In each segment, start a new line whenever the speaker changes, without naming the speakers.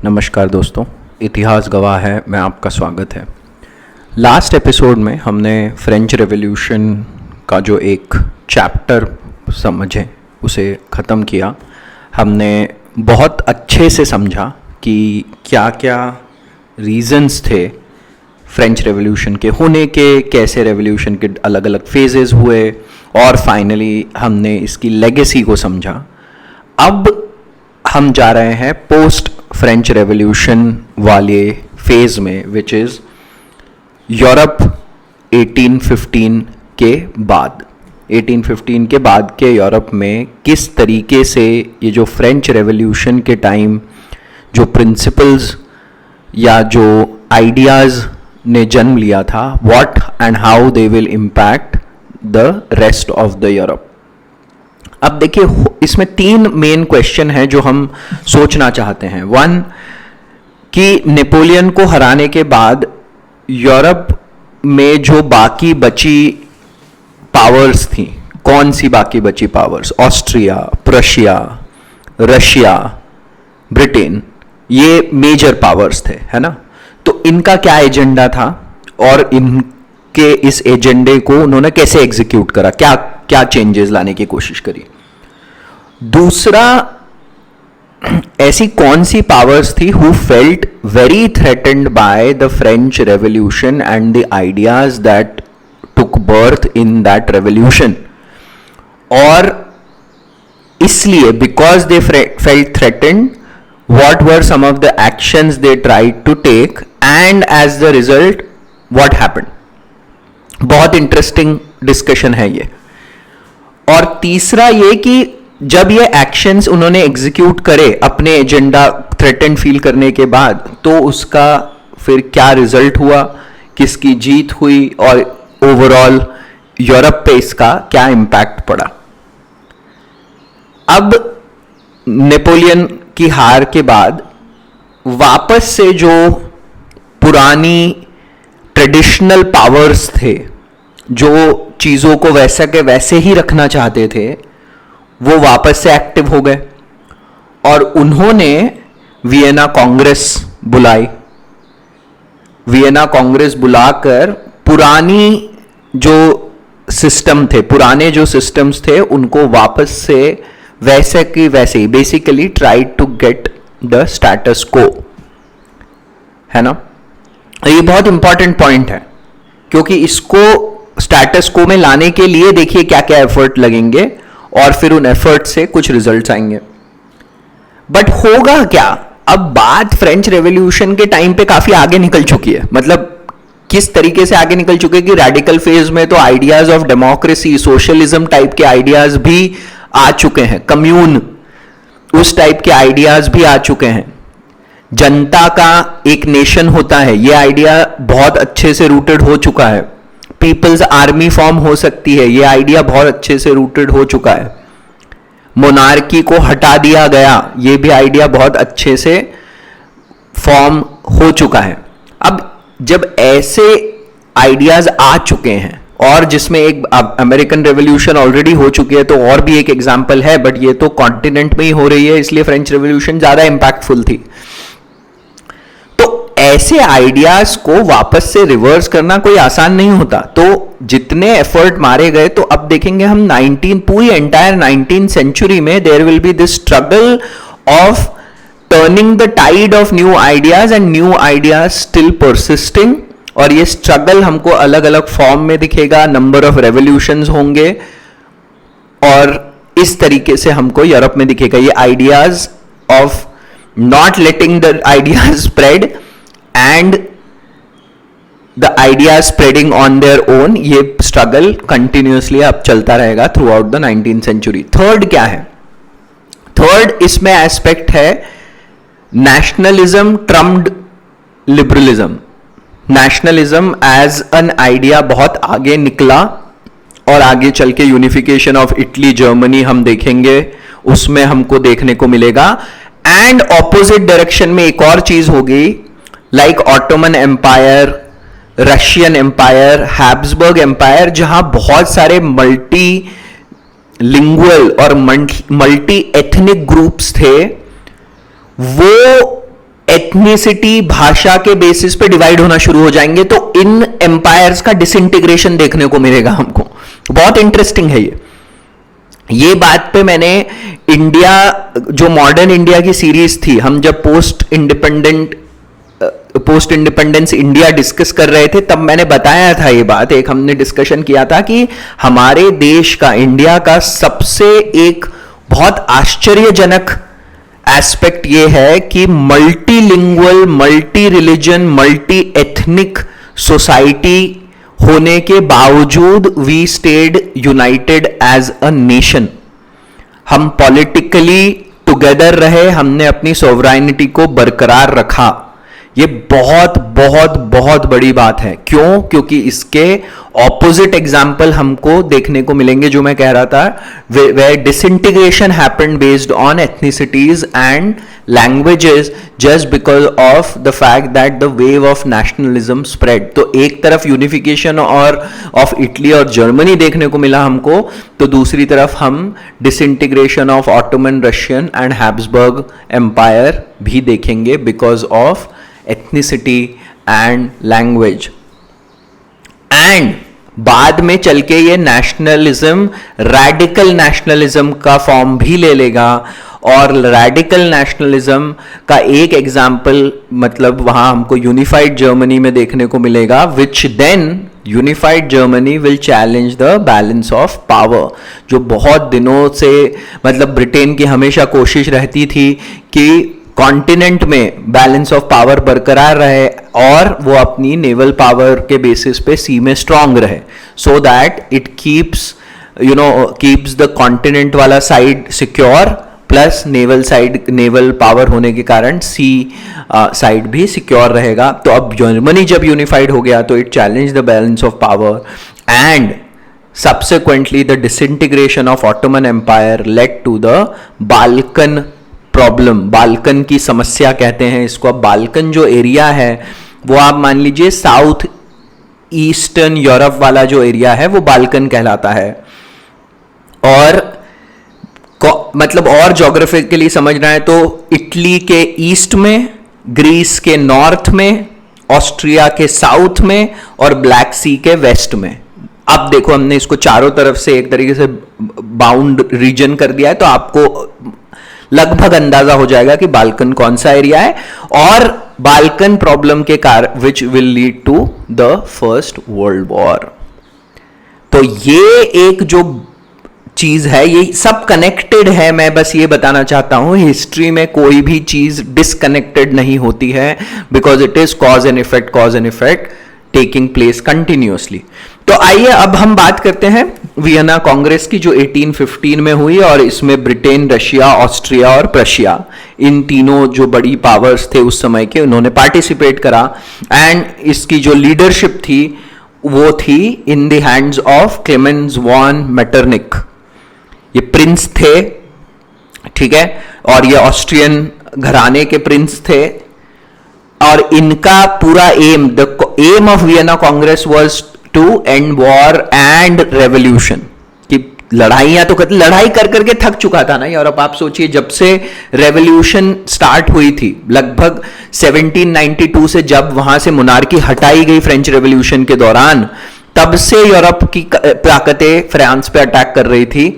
नमस्कार दोस्तों, इतिहास गवाह है मैं आपका स्वागत है। लास्ट एपिसोड में हमने फ्रेंच रेवोल्यूशन का जो एक चैप्टर समझे उसे ख़त्म किया। हमने बहुत अच्छे से समझा कि क्या क्या रीज़न्स थे फ्रेंच रेवोल्यूशन के होने के, कैसे रेवोल्यूशन के अलग अलग फेजेस हुए और फाइनली हमने इसकी लेगेसी को समझा। अब हम जा रहे हैं पोस्ट फ्रेंच रेवोल्यूशन वाले फेज में, विच इज़ यूरोप 1815 के बाद। 1815 के बाद के यूरोप में किस तरीके से ये जो फ्रेंच रेवोल्यूशन के टाइम जो प्रिंसिपल्स या जो आइडियाज़ ने जन्म लिया था, what and how they will impact the rest of the Europe. अब देखिए, इसमें तीन मेन क्वेश्चन हैं जो हम सोचना चाहते हैं। वन, कि नेपोलियन को हराने के बाद यूरोप में जो बाकी बची पावर्स थी, कौन सी बाकी बची powers? Austria, Prussia, Russia, Britain, ये मेजर पावर्स थे, है ना। तो इनका क्या एजेंडा था और इनके इस एजेंडे को उन्होंने कैसे एग्जीक्यूट करा, क्या क्या चेंजेस लाने की कोशिश करी। दूसरा, ऐसी कौन सी पावर्स थी who felt very threatened by the French revolution and the ideas that took birth in that revolution, और इसलिए because they felt threatened, what were some of the actions they tried to take and as the result what happened। बहुत interesting discussion है ये। और तीसरा ये कि जब ये एक्शंस उन्होंने एग्जीक्यूट करे अपने एजेंडा थ्रेटेंड फील करने के बाद, तो उसका फिर क्या रिजल्ट हुआ, किसकी जीत हुई और ओवरऑल यूरोप पे इसका क्या इम्पैक्ट पड़ा। अब नेपोलियन की हार के बाद वापस से जो पुरानी ट्रेडिशनल पावर्स थे, जो चीज़ों को वैसा के वैसे ही रखना चाहते थे, वो वापस से एक्टिव हो गए और उन्होंने वियना कांग्रेस बुलाई। वियना कांग्रेस बुलाकर पुरानी जो सिस्टम थे, पुराने जो सिस्टम्स थे, उनको वापस से वैसे की वैसे ही basically tried to get the status को, है ना। ये बहुत इंपॉर्टेंट पॉइंट है क्योंकि इसको स्टेटस को में लाने के लिए देखिए क्या क्या एफर्ट लगेंगे और फिर उन एफर्ट से कुछ रिजल्ट्स आएंगे। बट होगा क्या? अब बात फ्रेंच रेवोल्यूशन के टाइम पे काफी आगे निकल चुकी है। मतलब किस तरीके से आगे निकल चुके कि रेडिकल फेज में तो ideas of democracy, socialism type के आइडियाज भी आ चुके हैं, कम्यून उस टाइप के आइडियाज भी आ चुके हैं। जनता का एक नेशन होता है, ये आइडिया बहुत अच्छे से रूटेड हो चुका है। पीपल्स आर्मी फॉर्म हो सकती है, ये आइडिया बहुत अच्छे से रूटेड हो चुका है। मोनार्की को हटा दिया गया, ये भी आइडिया बहुत अच्छे से फॉर्म हो चुका है। अब जब ऐसे आइडियाज आ चुके हैं और जिसमें एक अमेरिकन रेवोल्यूशन ऑलरेडी हो चुकी है, तो और भी एक एग्जांपल है, बट ये तो कॉन्टिनेंट में ही हो रही है, इसलिए फ्रेंच रेवोल्यूशन ज्यादा इंपैक्टफुल थी। तो ऐसे आइडियाज को वापस से रिवर्स करना कोई आसान नहीं होता। तो जितने एफर्ट मारे गए, तो अब देखेंगे हम पूरी एंटायर 19th सेंचुरी में there will be this struggle of turning the tide of new ideas and new ideas still persisting. और ये स्ट्रगल हमको अलग अलग फॉर्म में दिखेगा, नंबर ऑफ रेवोल्यूशंस होंगे और इस तरीके से हमको यूरोप में दिखेगा। ये ideas of not letting the ideas spread and the ideas spreading on their own, ये स्ट्रगल कंटिन्यूसली अब चलता रहेगा throughout the 19th century. Third क्या है? थर्ड इसमें एस्पेक्ट है nationalism trumped liberalism. Nationalism as an idea बहुत आगे निकला और आगे चल के यूनिफिकेशन ऑफ इटली, जर्मनी हम देखेंगे, उसमें हमको देखने को मिलेगा। एंड ऑपोजिट डायरेक्शन में एक और चीज होगी, like Ottoman empire, Russian empire, Habsburg empire, जहां बहुत सारे मल्टी लिंगुअल और मल्टी एथनिक ग्रुप्स थे, वो एथनिसिटी, भाषा के बेसिस पे डिवाइड होना शुरू हो जाएंगे, तो इन एम्पायर्स का डिसइंटीग्रेशन देखने को मिलेगा हमको। बहुत इंटरेस्टिंग है ये बात पे मैंने इंडिया, जो मॉडर्न इंडिया की सीरीज थी, हम जब पोस्ट इंडिपेंडेंस इंडिया डिस्कस कर रहे थे, तब मैंने बताया था ये बात, एक हमने डिस्कशन किया था कि हमारे देश का, इंडिया का सबसे एक बहुत आश्चर्यजनक एस्पेक्ट ये है कि multilingual, multi religion, multi ethnic society होने के बावजूद we stayed united as a nation. हम पॉलिटिकली टुगेदर रहे, हमने अपनी सोवरेनिटी को बरकरार रखा। ये बहुत बहुत बहुत बड़ी बात है। क्यों? क्योंकि इसके ऑपोजिट एग्जाम्पल हमको देखने को मिलेंगे, जो मैं कह रहा था, where disintegration happened based on ethnicities and languages just because of the fact that the wave of nationalism spread. तो एक तरफ यूनिफिकेशन और ऑफ इटली और जर्मनी देखने को मिला हमको, तो दूसरी तरफ हम disintegration of Ottoman Russian and Habsburg empire भी देखेंगे because of ethnicity and language. And बाद में चल के ये नेशनलिज्म रैडिकल नेशनलिज्म का फॉर्म भी ले लेगा, और रैडिकल नेशनलिज्म का एक एग्जाम्पल मतलब वहां हमको यूनिफाइड जर्मनी में देखने को मिलेगा, which then unified Germany will challenge the balance of power, जो बहुत दिनों से मतलब ब्रिटेन की हमेशा कोशिश रहती थी कि कॉन्टिनेंट में बैलेंस ऑफ पावर बरकरार रहे और वो अपनी नेवल पावर के बेसिस पे सी में स्ट्रांग रहे, so that it keeps the continent वाला side secure, plus naval power होने के कारण सी साइड भी सिक्योर रहेगा। तो अब जर्मनी जब यूनिफाइड हो गया तो it challenge the balance of power, and subsequently the disintegration of Ottoman Empire led to the Balkan problem. Balkan की समस्या कहते हैं इसको। अब बाल्कन जो एरिया है वो आप मान लीजिए साउथ ईस्टर्न यूरोप वाला जो एरिया है वो बाल्कन कहलाता है। और मतलब और ज्योग्राफिकली समझना है तो इटली के ईस्ट में, ग्रीस के नॉर्थ में, ऑस्ट्रिया के साउथ में और ब्लैक सी के वेस्ट में। अब देखो हमने इसको चारों तरफ से एक तरीके से बाउंड रीजन कर दिया है, तो आपको लगभग अंदाजा हो जाएगा कि बाल्कन कौन सा एरिया है। और बाल्कन प्रॉब्लम के कारण which will lead to the first world war. तो ये एक जो चीज है, ये सब कनेक्टेड है। मैं बस ये बताना चाहता हूं, हिस्ट्री में कोई भी चीज डिसकनेक्टेड नहीं होती है, because it is cause and effect taking place continuously. तो आइए अब हम बात करते हैं वियना कांग्रेस की, जो 1815 में हुई, और इसमें ब्रिटेन, रशिया, ऑस्ट्रिया और प्रशिया, इन तीनों जो बड़ी पावर्स थे उस समय के, उन्होंने पार्टिसिपेट करा। एंड इसकी जो लीडरशिप थी वो थी in the hands of Clemens von Metternich. ये प्रिंस थे, ठीक है, और ये ऑस्ट्रियन घराने के प्रिंस थे। और इनका पूरा aim, the aim of Vienna Congress was to end war and revolution. कि लड़ाइयां तो लड़ाई कर करके थक चुका था ना यूरोप। आप सोचिए, जब से रेवोल्यूशन स्टार्ट हुई थी लगभग 1792 से, जब वहां से मोनार्की हटाई गई फ्रेंच रेवोल्यूशन के दौरान, तब से यूरोप की ताकतें फ्रांस पे अटैक कर रही थी,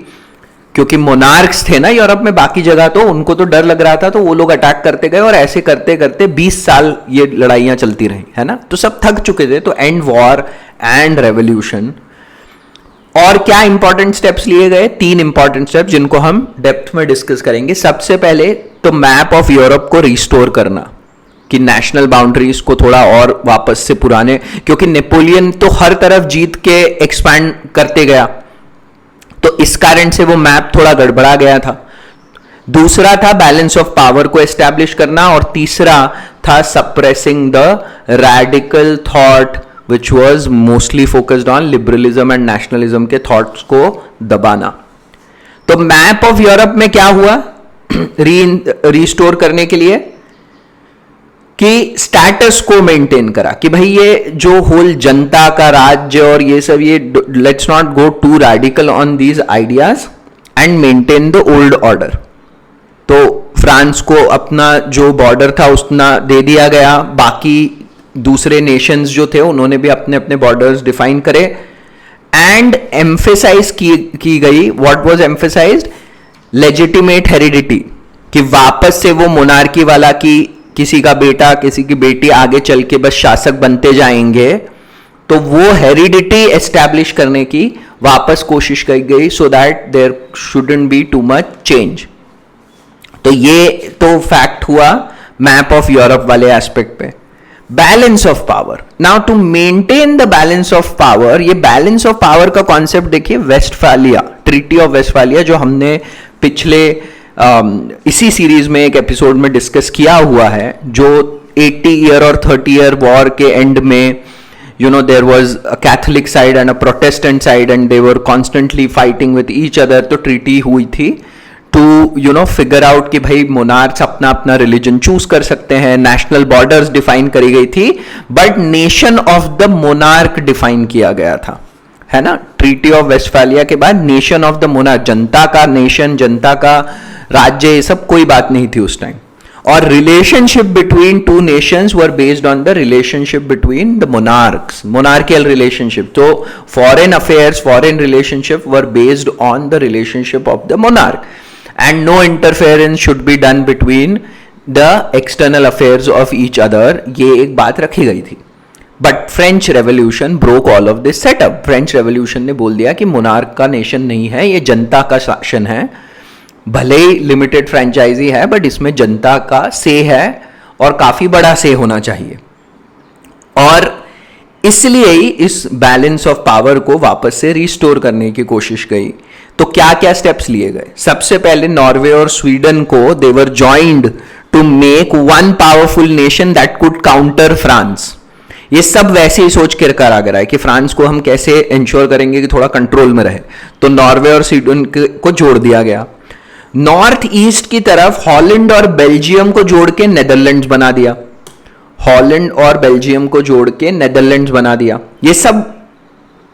क्योंकि मोनार्क्स थे ना यूरोप में। बाकी जगह तो उनको तो डर लग रहा था, तो वो लोग अटैक करते गए, और ऐसे करते करते 20 साल ये लड़ाइयां चलती रही, है ना। तो सब थक चुके थे। तो एंड वॉर एंड रेवोल्यूशन। और क्या इंपॉर्टेंट स्टेप्स लिए गए? 3 इंपॉर्टेंट स्टेप्स जिनको हम डेप्थ में डिस्कस करेंगे। सबसे पहले तो मैप ऑफ यूरोप को रिस्टोर करना, कि नेशनल बाउंड्रीज को थोड़ा और वापस से पुराने, क्योंकि नेपोलियन तो हर तरफ जीत के एक्सपैंड करते गया, तो इस कारण से वो मैप थोड़ा गड़बड़ा गया था। दूसरा था बैलेंस ऑफ पावर को एस्टैब्लिश करना, और तीसरा था suppressing the radical thought which was mostly focused on liberalism and nationalism के थॉट्स को दबाना। तो मैप ऑफ यूरोप में क्या हुआ रिस्टोर करने के लिए, कि स्टेटस को मेंटेन करा, कि भाई ये जो होल जनता का राज्य और ये सब, ये let's not go to radical on these ideas and maintain the old order. तो फ्रांस को अपना जो बॉर्डर था उतना दे दिया गया, बाकी दूसरे नेशंस जो थे उन्होंने भी अपने अपने बॉर्डर्स डिफाइन करे, एंड एम्फेसाइज की गई, what was emphasised, legitimate heredity, कि वापस से वो मोनार्की वाला कि किसी का बेटा किसी की बेटी आगे चल के बस शासक बनते जाएंगे, तो वो हेरिडिटी एस्टैब्लिश करने की वापस कोशिश की गई, so that there shouldn't be too much change. तो ये तो फैक्ट हुआ मैप ऑफ यूरोप वाले एस्पेक्ट पे। Balance of power, now to maintain the balance of power, ये बैलेंस ऑफ पावर का कॉन्सेप्ट देखिए वेस्टफालिया, ट्रीटी ऑफ वेस्टफालिया, जो हमने पिछले इसी सीरीज में एक एपिसोड में डिस्कस किया हुआ है, जो 80 ईयर और 30 ईयर वॉर के एंड में there was a Catholic side and a Protestant side and they were constantly fighting with each other, तो ट्रीटी हुई थी to फिगर आउट कि भाई मोनार्क्स अपना अपना रिलीजन चूज कर सकते हैं, नेशनल बॉर्डर्स डिफाइन करी गई थी, but nation of the monarch define किया गया था, है ना। ट्रीटी ऑफ वेस्टफालिया के बाद नेशन ऑफ द मोनार्क, जनता का नेशन, जनता का राज्य, ये सब कोई बात नहीं थी उस टाइम। और relationship between two nations were based on the relationship between the monarchs, monarchial relationship. तो foreign affairs, foreign relationship were based on the relationship of the monarch, and no interference should be done between the external affairs of each other, ये एक बात रखी गई थी। But French revolution broke all of this setup. French revolution ने बोल दिया कि मोनार्क का नेशन नहीं है, ये जनता का शासन है, भले ही लिमिटेड फ्रेंचाइजी है बट इसमें जनता का से है और काफी बड़ा से होना चाहिए। और इसलिए ही इस बैलेंस ऑफ पावर को वापस से रिस्टोर करने की कोशिश की। तो क्या क्या स्टेप्स लिए गए? सबसे पहले नॉर्वे और स्वीडन को they were joined to make one powerful nation that could counter France. ये सब वैसे ही सोच कर आ गया है कि फ्रांस को हम कैसे इंश्योर करेंगे कि थोड़ा कंट्रोल में रहे, तो नॉर्वे और स्वीडन को जोड़ दिया गया। नॉर्थ ईस्ट की तरफ हॉलैंड और बेल्जियम को जोड़ के नेदरलैंड्स बना दिया, हॉलैंड और बेल्जियम को जोड़ के नेदरलैंड्स बना दिया। ये सब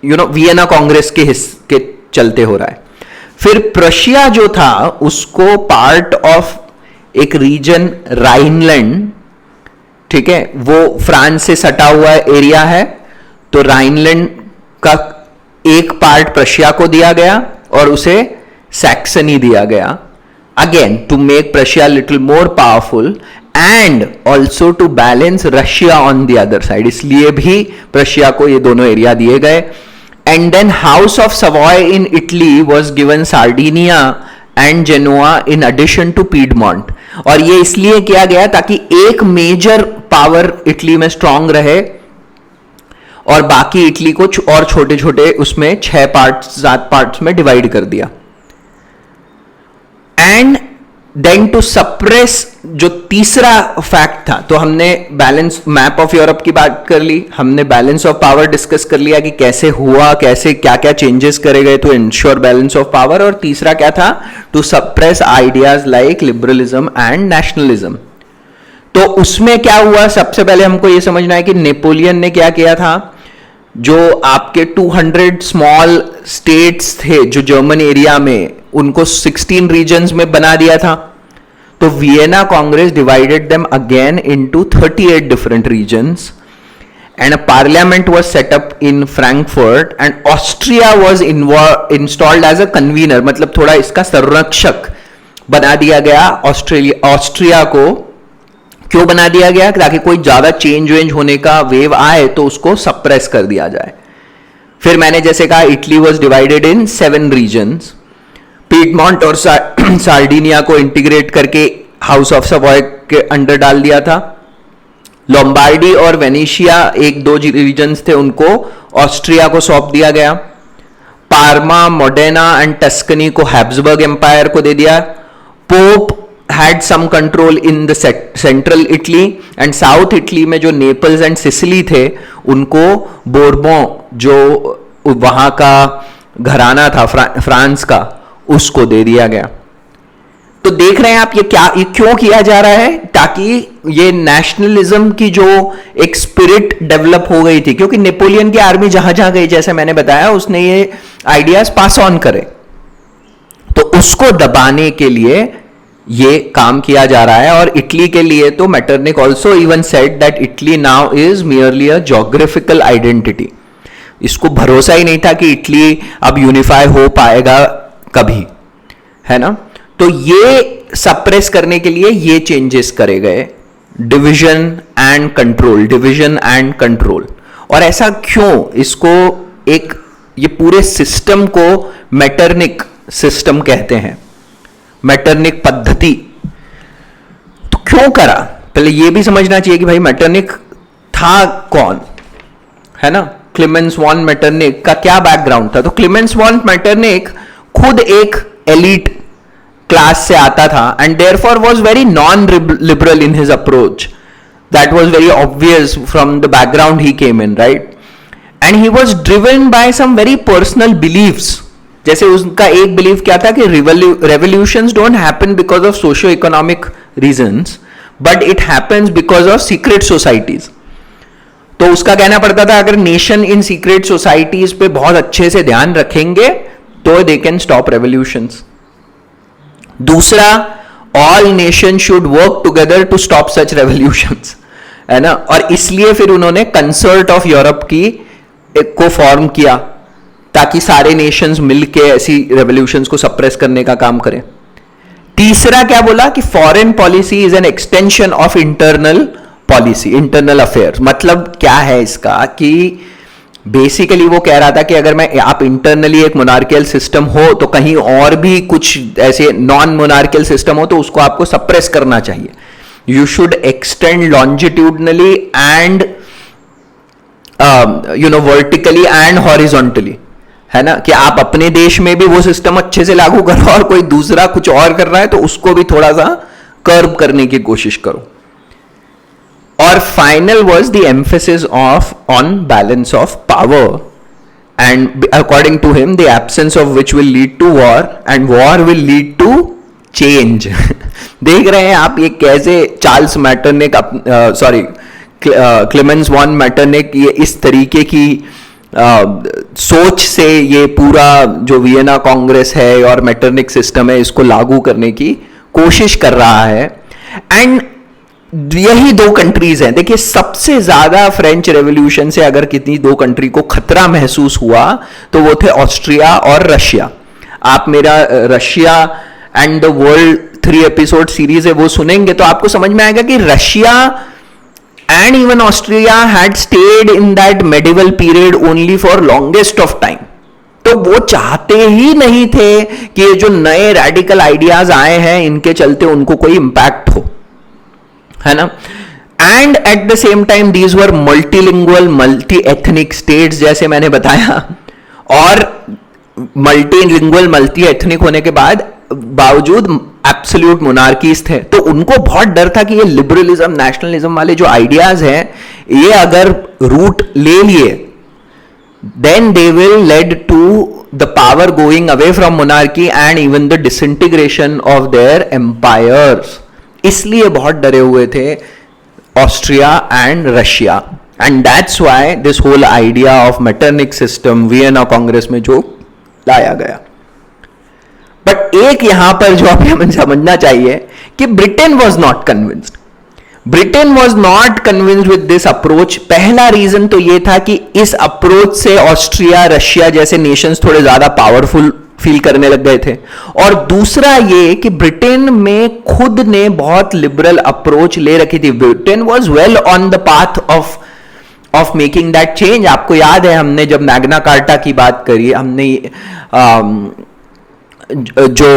वियना कांग्रेस के चलते हो रहा है। फिर प्रशिया जो था उसको पार्ट ऑफ एक रीजन राइनलैंड, ठीक है, वो फ्रांस से सटा हुआ एरिया है, तो राइनलैंड का एक पार्ट प्रशिया को दिया गया और उसे सैक्सनी दिया गया, again to make Prussia little more powerful and also to balance Russia on the other side, इसलिए भी प्रशिया को ये दोनों एरिया दिए गए। And then house of Savoy in Italy was given Sardinia and Genoa in addition to Piedmont, और ये इसलिए किया गया ताकि एक मेजर पावर इटली में स्ट्रांग रहे और बाकी इटली को और छोटे छोटे उसमें 6 पार्ट्स 7 पार्ट्स में डिवाइड कर दिया। एंड देन टू सप्रेस, जो तीसरा फैक्ट था, तो हमने बैलेंस मैप ऑफ यूरोप की बात कर ली, हमने बैलेंस ऑफ पावर डिस्कस कर लिया कि कैसे हुआ, कैसे क्या क्या चेंजेस करे गए to ensure balance of power, और तीसरा क्या था, to suppress ideas like liberalism and nationalism. तो उसमें क्या हुआ, सबसे पहले हमको यह समझना है कि नेपोलियन ने क्या किया था, जो आपके 200 स्मॉल स्टेट्स थे जो जर्मन एरिया में, उनको 16 रीजन्स में बना दिया था। तो Vienna Congress divided them again into 38 different regions and a parliament was set up in Frankfurt and Austria was installed as a convener, मतलब थोड़ा इसका संरक्षक बना दिया गया। ऑस्ट्रिया को क्यों बना दिया गया? ताकि कोई ज्यादा चेंज वेंज होने का वेव आए तो उसको सप्रेस कर दिया जाए। फिर मैंने जैसे कहा Italy was divided in 7 regions, Piedmont और सार्डिनिया को इंटीग्रेट करके हाउस ऑफ सवॉय के अंडर डाल दिया था। लोम्बार्डी और वेनेशिया 1-2 रीजन्स थे, उनको ऑस्ट्रिया को सौंप दिया गया। पार्मा, मोडेना एंड टस्कनी को हैब्सबर्ग एम्पायर को दे दिया। Pope had some control in the central Italy and South Italy में जो नेपल्स एंड सिसिली थे उनको बोर्बों, जो वहां का घराना था फ्रांस का, उसको दे दिया गया। तो देख रहे हैं आप ये क्यों किया जा रहा है? ताकि ये नेशनलिज्म की जो एक स्पिरिट डेवलप हो गई थी, क्योंकि नेपोलियन की आर्मी जहां जहां गई, जैसे मैंने बताया, उसने ये आइडियाज पास ऑन करे, तो उसको दबाने के लिए ये काम किया जा रहा है। और इटली के लिए तो Metternich also even said that Italy now is merely a geographical identity. इसको भरोसा ही नहीं था कि इटली अब यूनिफाई हो पाएगा कभी, है ना। तो ये सप्रेस करने के लिए ये चेंजेस करे गए, division and control, division and control. और ऐसा क्यों, इसको एक ये पूरे सिस्टम को मेटरनिक सिस्टम कहते हैं, मेटरनिक पद्धति। तो क्यों करा, पहले ये भी समझना चाहिए कि भाई मेटरनिक था कौन, है ना। क्लेमेंस वॉन मेटरनिक का क्या बैकग्राउंड था। तो क्लेमेंस वॉन मेटरनिक खुद एक एलीट क्लास से आता था and therefore was very non liberal in his approach. That was very obvious from the background he came in, right. And he was driven by some very personal beliefs. जैसे उसका एक belief क्या था कि revolutions don't happen because of socio economic reasons but it happens because of secret societies. तो उसका कहना पड़ता था अगर नेशन इन सीक्रेट सोसाइटीज पे बहुत अच्छे से ध्यान रखेंगे तो दे कैन स्टॉप रेवोल्यूशंस। दूसरा, all nation should work together to stop such revolutions, है ना। और इसलिए फिर उन्होंने कंसर्ट ऑफ यूरोप की एक को फॉर्म किया ताकि सारे नेशंस मिलके ऐसी रेवोल्यूशंस को सप्रेस करने का काम करें। तीसरा क्या बोला कि foreign policy is an extension of internal policy, internal affairs. मतलब क्या है इसका कि बेसिकली वो कह रहा था कि अगर आप इंटरनली एक मोनार्कियल सिस्टम हो तो कहीं और भी कुछ ऐसे नॉन मोनार्कियल सिस्टम हो तो उसको आपको सप्रेस करना चाहिए। You should extend longitudinally and vertically and horizontally, है ना। कि आप अपने देश में भी वो सिस्टम अच्छे से लागू करो और कोई दूसरा कुछ और कर रहा है तो उसको भी थोड़ा सा कर्ब करने की कोशिश करो। और final was the emphasis of on balance of power and according to him the absence of which will lead to war and war will lead to change. देख रहे हैं आप ये कैसे Charles Metternich, sorry Clemens von Metternich ये इस तरीके की सोच से ये पूरा जो वियना कांग्रेस है और मेटरनिक सिस्टम है इसको लागू करने की कोशिश कर रहा है। एंड यही दो कंट्रीज हैं। देखिए सबसे ज्यादा फ्रेंच रेवोल्यूशन से अगर कितनी दो कंट्री को खतरा महसूस हुआ तो वो थे ऑस्ट्रिया और रशिया। आप मेरा Russia and the world 3 episode series है वो सुनेंगे तो आपको समझ में आएगा कि Russia and even Austria had stayed in that medieval period only for longest of time। तो वो चाहते ही नहीं थे कि ये जो नए रैडिकल आइडियाज आए हैं इनके चलते उनको कोई इंपैक्ट हो, है ना। And at the same time these were multilingual multi ethnic states जैसे मैंने बताया। और मल्टीलिंगुअल मल्टी एथनिक होने के बावजूद एब्सोल्यूट मोनार्कीज थे। तो उनको बहुत डर था कि ये लिबरलिज्म नेशनलिज्म वाले जो आइडियाज हैं ये अगर रूट ले लिए then they will led to the power going away from monarchy and even the disintegration of their empires. इसलिए बहुत डरे हुए थे Austria and Russia. And that's why this whole idea of Metternich system Vienna Congress में जो लाया गया। But एक यहां पर जो हमें समझना चाहिए कि Britain was not convinced. Britain was not convinced with this approach. पहला रीजन तो यह था कि इस अप्रोच से ऑस्ट्रिया रशिया जैसे नेशंस थोड़े ज्यादा पावरफुल फील करने लग गए थे। और दूसरा ये कि ब्रिटेन में खुद ने बहुत लिबरल अप्रोच ले रखी थी। Britain was well on the path of making that change. आपको याद है हमने जब मैग्ना कार्टा की बात करी, हमने जो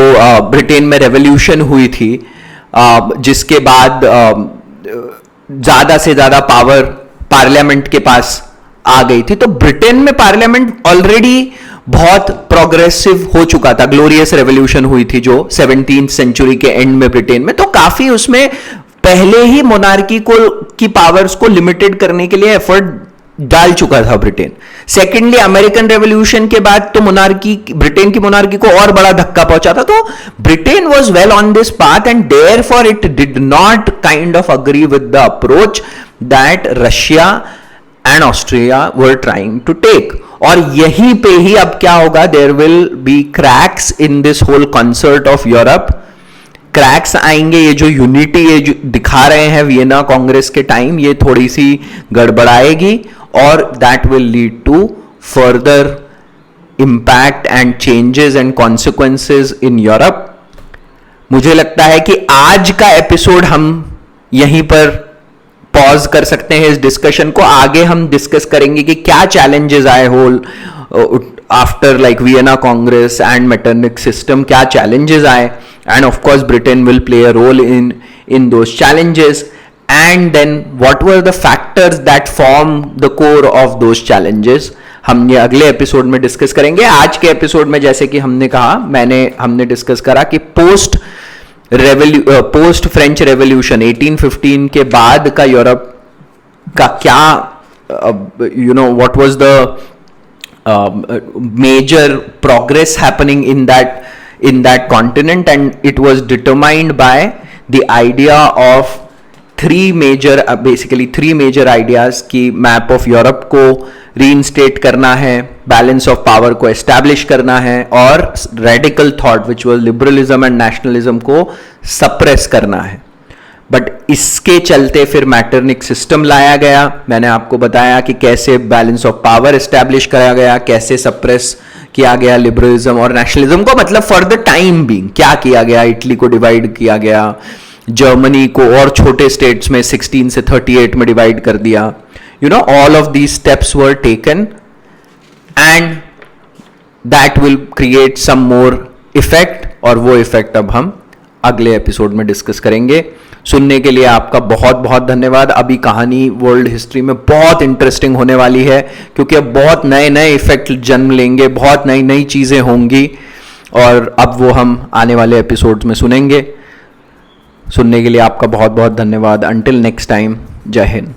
ब्रिटेन में रेवोल्यूशन हुई थी जिसके बाद ज्यादा से ज्यादा पावर पार्लियामेंट के पास आ गई थी। तो ब्रिटेन में पार्लियामेंट ऑलरेडी बहुत प्रोग्रेसिव हो चुका था। ग्लोरियस रेवोल्यूशन हुई थी जो 17th सेंचुरी के एंड में ब्रिटेन में। तो काफी उसमें पहले ही मोनार्की की पावर्स को लिमिटेड करने के लिए एफर्ट डाल चुका था ब्रिटेन। सेकेंडली अमेरिकन रेवोल्यूशन के बाद तो ब्रिटेन की मोनार्की को और बड़ा धक्का पहुंचा था। तो Britain was well on this path and therefore it did not kind of agree with the approach that Russia and Austria were trying to take. और यहीं पे ही अब क्या होगा, there will be cracks in this whole concert of Europe. Cracks आएंगे, ये जो यूनिटी ये जो दिखा रहे हैं वियना कांग्रेस के टाइम, ये थोड़ी सी गड़बड़ाएगी और that will lead to further impact and changes and consequences in Europe. मुझे लगता है कि आज का एपिसोड हम यहीं पर पॉज कर सकते हैं इस डिस्कशन को। आगे हम डिस्कस करेंगे कि क्या चैलेंजेस आए whole after like Vienna Congress and Metternich system, क्या चैलेंजेस आए, and of course Britain will play a role in those challenges, and then what were the factors that form the core of those challenges, हम ये अगले episode में discuss करेंगे। आज के episode में जैसे कि हमने कहा, हमने डिस्कस करा कि पोस्ट फ्रेंच रेवोल्यूशन 1815 के बाद का यूरोप का क्या, what was the major progress happening in that continent, and it was determined by the idea of three major ideas कि मैप ऑफ यूरोप को रीइंस्टेट करना है, बैलेंस ऑफ पावर को एस्टैब्लिश करना है, और radical thought which was liberalism and nationalism को suppress करना है। बट इसके चलते फिर मैटरनिक सिस्टम लाया गया। मैंने आपको बताया कि कैसे बैलेंस ऑफ पावर एस्टैब्लिश कराया गया, कैसे सप्रेस किया गया लिबरलिज्म और नेशनलिज्म को, मतलब फॉर द टाइम बीइंग क्या किया गया, इटली को डिवाइड किया गया, जर्मनी को और छोटे स्टेट्स में 16 से 38 में डिवाइड कर दिया। All of these steps were taken and that will create some more effect, और वो इफेक्ट अब हम अगले एपिसोड में डिस्कस करेंगे। सुनने के लिए आपका बहुत बहुत धन्यवाद। अभी कहानी वर्ल्ड हिस्ट्री में बहुत इंटरेस्टिंग होने वाली है, क्योंकि अब बहुत नए नए इफेक्ट जन्म लेंगे, बहुत नई नई चीज़ें होंगी, और अब वो हम आने वाले एपिसोड्स में सुनेंगे। सुनने के लिए आपका बहुत बहुत धन्यवाद। अंटिल नेक्स्ट टाइम, जय हिंद।